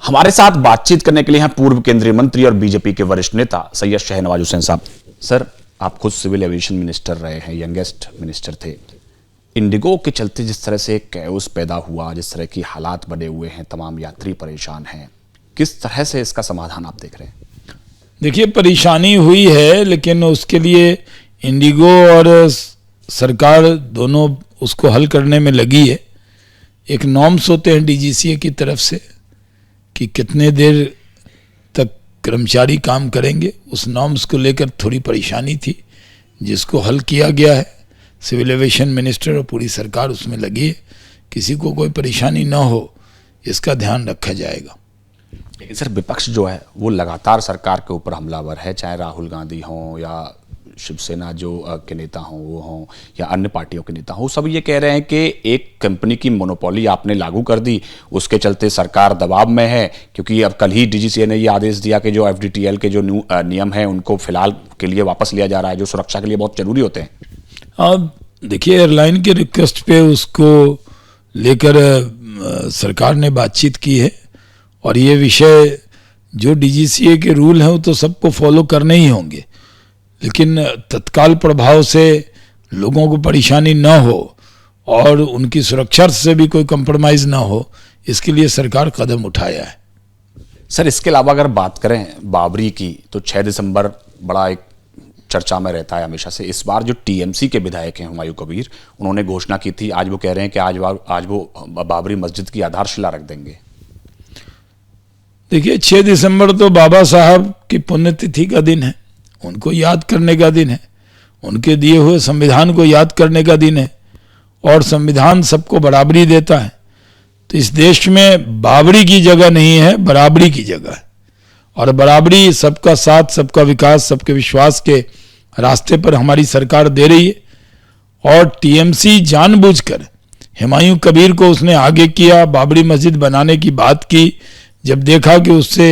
हमारे साथ बातचीत करने के लिए हैं पूर्व केंद्रीय मंत्री और बीजेपी के वरिष्ठ नेता सैयद शाहनवाज हुसैन साहब। सर, आप खुद सिविल एविएशन मिनिस्टर रहे हैं, यंगेस्ट मिनिस्टर थे। इंडिगो के चलते जिस तरह से कैओस पैदा हुआ, जिस तरह की हालात बने हुए हैं, तमाम यात्री परेशान हैं, किस तरह से इसका समाधान आप देख रहे हैं? देखिए, परेशानी हुई है, लेकिन उसके लिए इंडिगो और सरकार दोनों उसको हल करने में लगी है। एक नॉर्म्स होते हैं डीजीसीए की तरफ से कि कितने देर तक कर्मचारी काम करेंगे, उस नॉर्म्स को लेकर थोड़ी परेशानी थी, जिसको हल किया गया है। सिविल एविएशन मिनिस्टर और पूरी सरकार उसमें लगी है, किसी को कोई परेशानी ना हो इसका ध्यान रखा जाएगा। लेकिन सर, विपक्ष जो है वो लगातार सरकार के ऊपर हमलावर है, चाहे राहुल गांधी हों या शिवसेना जो के नेता हों वो हों या अन्य पार्टियों के नेता हों, सब ये कह रहे हैं कि एक कंपनी की मोनोपोली आपने लागू कर दी, उसके चलते सरकार दबाव में है। क्योंकि अब कल ही डीजीसीए ने ये आदेश दिया कि जो एफडीटीएल के जो नियम हैं उनको फिलहाल के लिए वापस लिया जा रहा है, जो सुरक्षा के लिए बहुत जरूरी होते हैं। अब देखिए, एयरलाइन के रिक्वेस्ट पे उसको लेकर सरकार ने बातचीत की है और ये विषय जो डीजीसीए के रूल हैं वो तो सबको फॉलो करने ही होंगे, लेकिन तत्काल प्रभाव से लोगों को परेशानी ना हो और उनकी सुरक्षा से भी कोई कंप्रोमाइज़ ना हो, इसके लिए सरकार कदम उठाया है। सर, इसके अलावा अगर बात करें बाबरी की, तो 6 दिसंबर बड़ा एक चर्चा में रहता है हमेशा से। इस बार जो टीएमसी के विधायक हैं हुमायूं कबीर, उन्होंने घोषणा की थी, आज वो कह रहे हैं कि आज वो बाबरी मस्जिद की आधारशिला रख देंगे। देखिए, 6 दिसंबर तो बाबा साहब की पुण्यतिथि का दिन है, उनको याद करने का दिन है, उनके दिए हुए संविधान को याद करने का दिन है और संविधान सबको बराबरी देता है। तो इस देश में बाबरी की जगह नहीं है, बराबरी की जगह है, और बराबरी, सबका साथ, सबका विकास, सबके विश्वास के रास्ते पर हमारी सरकार दे रही है। और टीएमसी जानबूझकर हुमायूं कबीर को उसने आगे किया, बाबरी मस्जिद बनाने की बात की। जब देखा कि उससे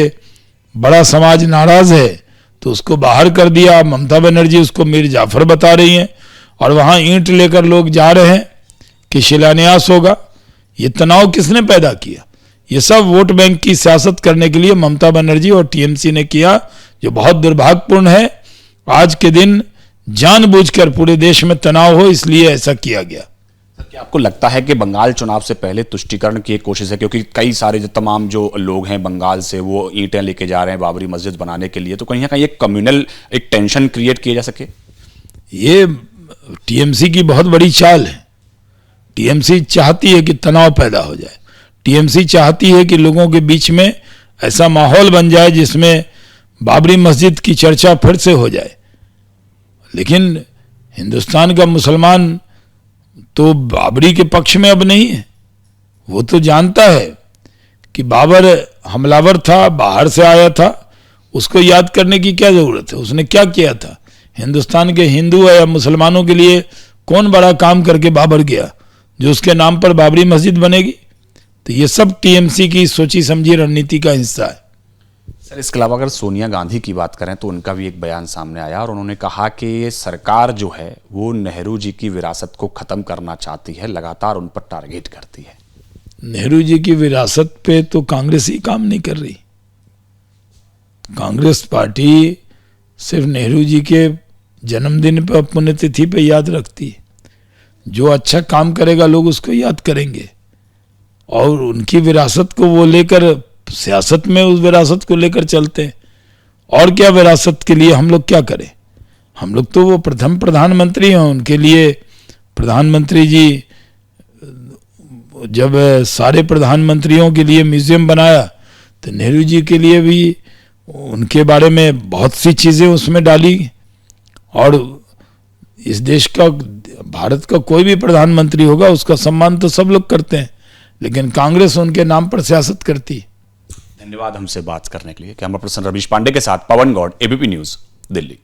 बड़ा समाज नाराज है तो उसको बाहर कर दिया। ममता बनर्जी उसको मीर जाफर बता रही हैं और वहां ईंट लेकर लोग जा रहे हैं कि शिलान्यास होगा। ये तनाव किसने पैदा किया? ये सब वोट बैंक की सियासत करने के लिए ममता बनर्जी और टीएमसी ने किया, जो बहुत दुर्भाग्यपूर्ण है। आज के दिन जानबूझकर पूरे देश में तनाव हो, इसलिए ऐसा किया गया। क्या आपको लगता है कि बंगाल चुनाव से पहले तुष्टीकरण की एक कोशिश है? क्योंकि कई सारे जो तमाम जो लोग हैं बंगाल से, वो ईंटें लेके जा रहे हैं बाबरी मस्जिद बनाने के लिए, तो कहीं ना कहीं एक कम्युनल एक टेंशन क्रिएट किया जा सके। ये टीएमसी की बहुत बड़ी चाल है। टीएमसी चाहती है कि तनाव पैदा हो जाए। टीएमसी चाहती है कि लोगों के बीच में ऐसा माहौल बन जाए जिसमें बाबरी मस्जिद की चर्चा फिर से हो जाए। लेकिन हिंदुस्तान का मुसलमान तो बाबरी के पक्ष में अब नहीं है। वो तो जानता है कि बाबर हमलावर था, बाहर से आया था, उसको याद करने की क्या जरूरत है? उसने क्या किया था? हिंदुस्तान के हिंदू या मुसलमानों के लिए कौन बड़ा काम करके बाबर गया जो उसके नाम पर बाबरी मस्जिद बनेगी? तो ये सब टीएमसी की सोची समझी रणनीति का हिस्सा है। सर, इसके अलावा अगर सोनिया गांधी की बात करें तो उनका भी एक बयान सामने आया और उन्होंने कहा कि ये सरकार जो है वो नेहरू जी की विरासत को खत्म करना चाहती है, लगातार उन पर टारगेट करती है। नेहरू जी की विरासत पे तो कांग्रेस ही काम नहीं कर रही। कांग्रेस पार्टी सिर्फ नेहरू जी के जन्मदिन पर, पुण्यतिथि पे याद रखती है। जो अच्छा काम करेगा लोग उसको याद करेंगे और उनकी विरासत को वो लेकर सियासत में उस विरासत को लेकर चलते हैं। और क्या विरासत के लिए हम लोग क्या करें? हम लोग तो वो प्रथम प्रधानमंत्री हैं, उनके लिए प्रधानमंत्री जी जब सारे प्रधानमंत्रियों के लिए म्यूजियम बनाया तो नेहरू जी के लिए भी उनके बारे में बहुत सी चीज़ें उसमें डाली। और इस देश का, भारत का कोई भी प्रधानमंत्री होगा उसका सम्मान तो सब लोग करते हैं, लेकिन कांग्रेस उनके नाम पर सियासत करती है। धन्यवाद हमसे बात करने के लिए। कैमरा पर्सन रवीश पांडे के साथ पवन गौड़, एबीपी न्यूज, दिल्ली।